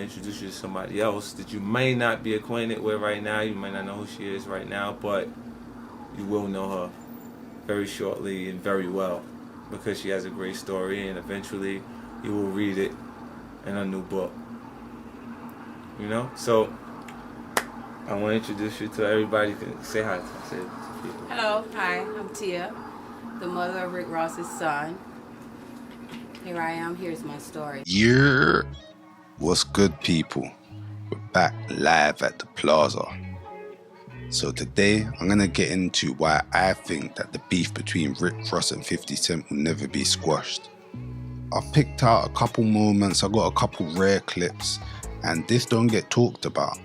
introduce you to somebody else that you may not be acquainted with right now. You might not know who she is right now, but you will know her very shortly and very well because she has a great story, and eventually you will read it in a new book. You know? So I want to introduce you to everybody. Say hi. Say it to people. Hello, hi, I'm Tia, the mother of Rick Ross's son. Here I am, here's my story. Yeah, what's good, people? We're back live at the Plaza. So today, I'm going to get into why I think that the beef between Rick Ross and 50 Cent will never be squashed. I've picked out a couple moments, I got a couple rare clips, and this don't get talked about.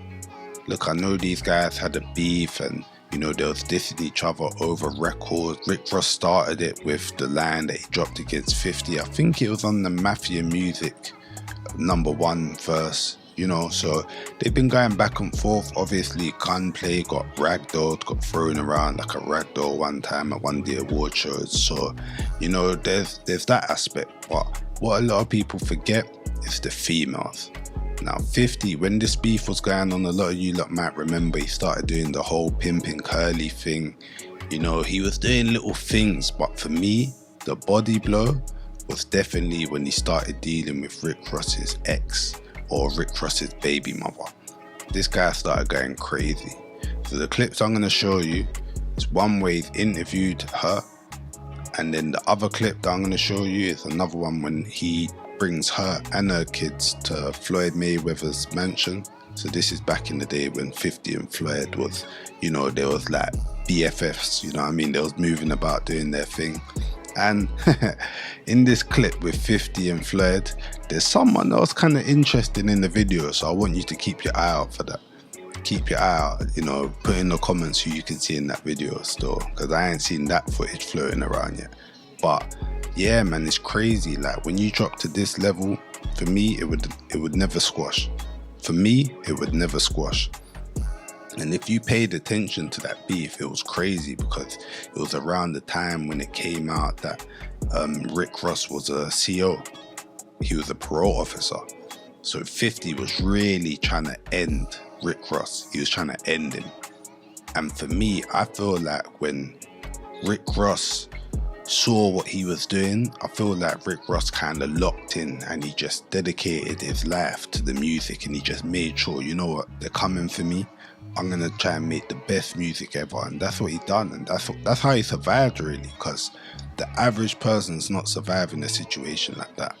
Look, I know these guys had a beef and, you know, they was dissing each other over records. Rick Ross started it with the line that he dropped against 50. I think it was on the Mafia Music #1 verse, you know, so they've been going back and forth. Obviously, Gunplay got ragdolled, got thrown around like a ragdoll one time at one of the award shows. So, you know, there's that aspect. But what a lot of people forget is the females. Now 50, when this beef was going on, a lot of you lot might remember he started doing the whole pimping curly thing. You know, he was doing little things, but for me, the body blow was definitely when he started dealing with Rick Ross's ex, or Rick Ross's baby mother. This guy started going crazy. So the clips I'm going to show you is one where he's interviewed her, and then the other clip that I'm going to show you is another one when he brings her and her kids to Floyd Mayweather's mansion. So this is back in the day when 50 and Floyd was, you know, there was like BFFs, you know what I mean? They was moving about doing their thing. And in this clip with 50 and Floyd, there's someone else kind of interesting in the video, so I want you to keep your eye out for that. Keep your eye out, you know, put in the comments who you can see in that video still, because I ain't seen that footage floating around yet. But yeah, man, it's crazy. Like when you drop to this level, for me, it would never squash. For me, it would never squash. And if you paid attention to that beef, it was crazy because it was around the time when it came out that Rick Ross was a CO. He was a parole officer. So 50 was really trying to end Rick Ross. He was trying to end him. And for me, I feel like when Rick Ross saw what he was doing, I feel like Rick Ross kind of locked in and he just dedicated his life to the music, and he just made sure, you know what, they're coming for me, I'm going to try and make the best music ever. And that's what he done, and that's how he survived really, because the average person's not surviving a situation like that.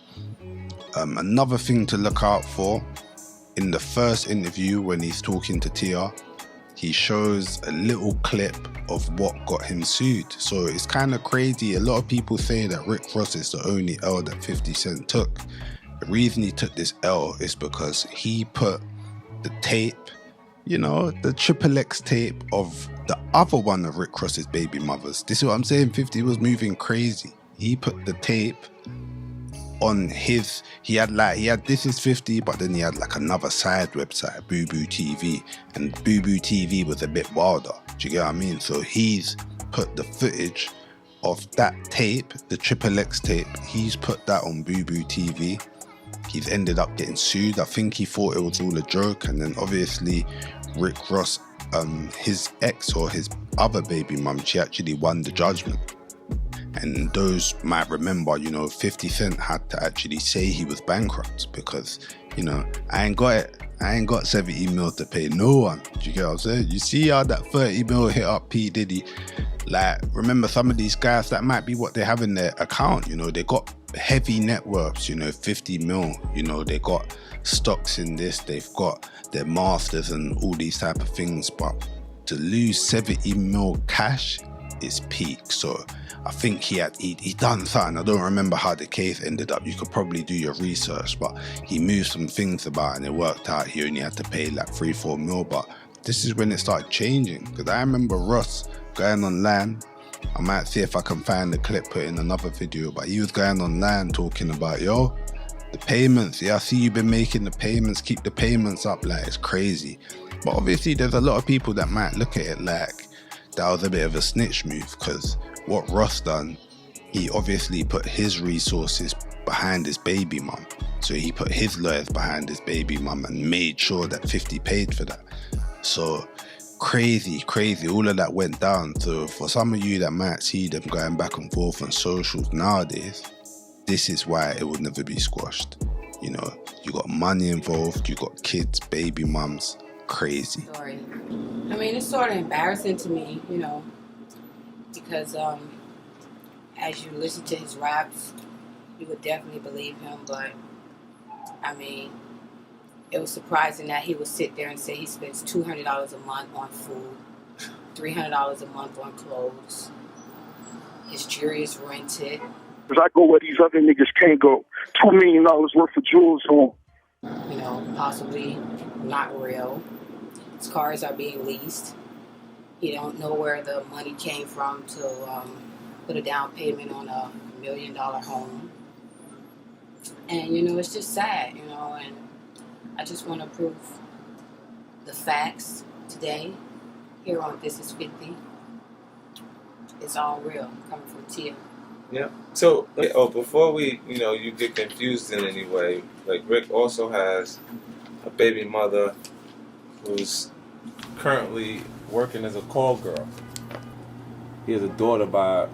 Another thing to look out for, in the first interview when he's talking to Tia, he shows a little clip of what got him sued. So it's kind of crazy. A lot of people say that Rick Ross is the only L that 50 Cent took. The reason he took this L is because he put the tape, you know, the XXX tape of the other one of Rick Ross's baby mothers. This is what I'm saying, 50 was moving crazy. He put the tape on his, he had This Is 50, but then he had like another side website, Boo Boo TV, and Boo Boo TV was a bit wilder. Do you get what I mean? So he's put the footage of that tape, the XXX tape, he's put that on Boo Boo TV. He's ended up getting sued. I think he thought it was all a joke, and then obviously Rick Ross, his ex or his other baby mum, she actually won the judgment. And those might remember, you know, 50 Cent had to actually say he was bankrupt because, you know, I ain't got 70 mil to pay no one. Do you get what I'm saying? You see how that 30 mil hit up P. Diddy? Like, remember some of these guys, that might be what they have in their account. You know, they got heavy net worths, you know, 50 mil. You know, they got stocks in this, they've got their masters and all these type of things. But to lose 70 mil cash is peak. So I think he done something. I don't remember how the case ended up. You could probably do your research, but he moved some things about and it worked out. He only had to pay like 3-4 mil. But this is when it started changing, because I remember Ross going online. I might see if I can find the clip, put in another video, but he was going online talking about, yo, the payments, yeah, I see you've been making the payments, keep the payments up. Like, it's crazy. But obviously there's a lot of people that might look at it like that was a bit of a snitch move, because what Ross done, he obviously put his resources behind his baby mum. So he put his lawyers behind his baby mum and made sure that 50 paid for that. So crazy, all of that went down. So for some of you that might see them going back and forth on socials nowadays, this is why it would never be squashed. You know, you got money involved, you got kids, baby mums, crazy. Sorry. I mean, it's sort of embarrassing to me, you know, because as you listen to his raps, you would definitely believe him, but I mean, it was surprising that he would sit there and say he spends $200 a month on food, $300 a month on clothes. His jewelry is rented. Because I go where these other niggas can't go. $2 million worth of jewels on. You know, possibly not real. His cars are being leased. He don't know where the money came from to put a down payment on a $1 million home. And, you know, it's just sad, you know, and I just want to prove the facts today here on This Is 50. It's all real, coming from Tia. Yeah. So, before we, you get confused in any way, like Rick also has a baby mother who's currently working as a call girl. He has a daughter by.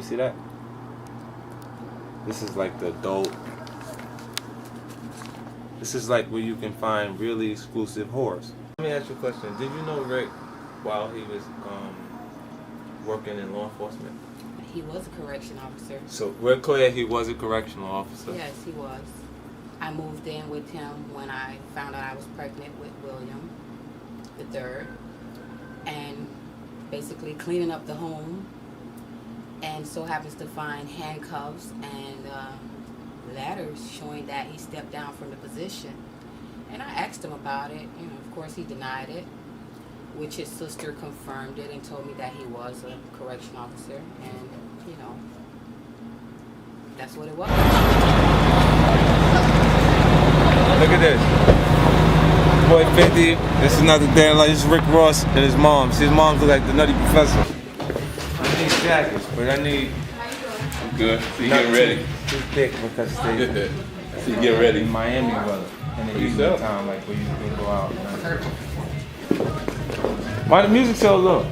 You see that? This is like the adult. This is like where you can find really exclusive whores. Let me ask you a question. Did you know Rick while he was working in law enforcement? He was a correction officer. So we're clear he was a correctional officer. Yes, he was. I moved in with him when I found out I was pregnant with William III, and basically cleaning up the home, and so happens to find handcuffs and letters showing that he stepped down from the position. And I asked him about it. You know, of course he denied it, which his sister confirmed it and told me that he was a correction officer, and you know, that's what it was. Look at this. Boy 50, this is another day like this is Rick Ross and his mom. His mom look like the Nutty Professor. I need jackets, but I need. I'm good. So you getting ready? Too thick because they So you getting ready? in Miami weather. And the evening time, like where you can go out. Why the music so low?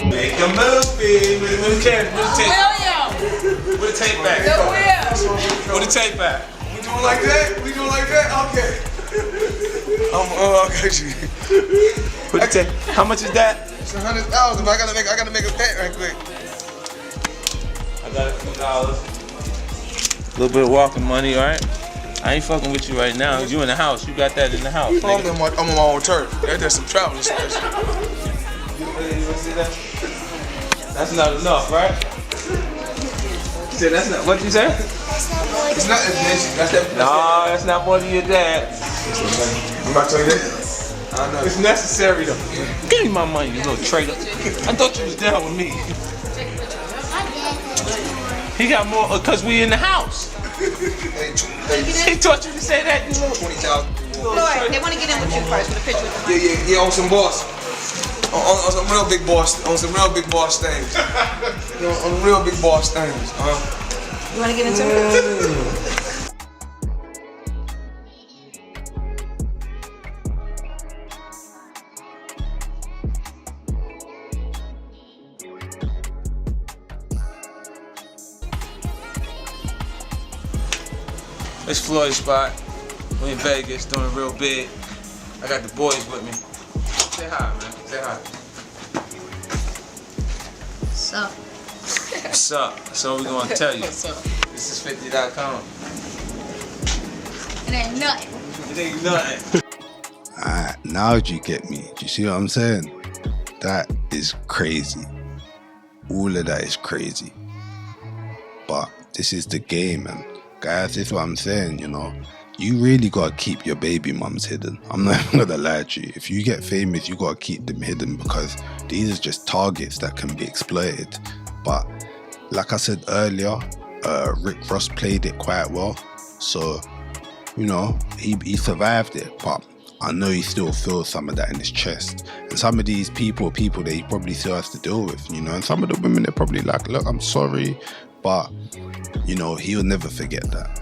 Make a movie with the tape. With the tape back. With the tape back. We doing like that? We doing like that? Okay. I got you. With the tape. How much is that? It's 100,000, but I gotta make a bet right quick. I got a few dollars. A little bit of walking money, right? I ain't fucking with you right now. You in the house. You got that in the house. I'm on my own turf. There's some traveling stuff. You see that? That's not enough, right? You said that's not. What'd you say? It's not as basic. No, that's not more than your dad. I'm about to tell you that. I know. It's necessary though. Give me my money, you little traitor. I thought you was down with me. He got more because we in the house. He taught you to say that, you little 20,000. Lord, they want to get in with you first with a picture with the money. Yeah, on some boss. On some real big boss. On some real big boss things. On real big boss things. You want to get into it? It's Floyd's spot. We in Vegas doing real big. I got the boys with me. Say hi, man. Say hi. What's up? What's up? So we gonna tell you. What's up? This is 50.com. It ain't nothing. It ain't nothing. Alright, now do you get me? Do you see what I'm saying? That is crazy. All of that is crazy. But this is the game, man. Guys, this is what I'm saying, you know. You really gotta keep your baby mums hidden. I'm not even gonna lie to you. If you get famous, you gotta keep them hidden because these are just targets that can be exploited. But like I said earlier, Rick Ross played it quite well. So, you know, he survived it. But I know he still feels some of that in his chest. And some of these people that he probably still has to deal with, you know. And some of the women, they're probably like, look, I'm sorry. But, you know, he'll never forget that.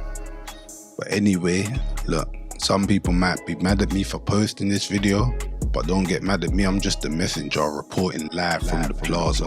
But anyway, look, some people might be mad at me for posting this video, but don't get mad at me. I'm just the messenger reporting live from the plaza.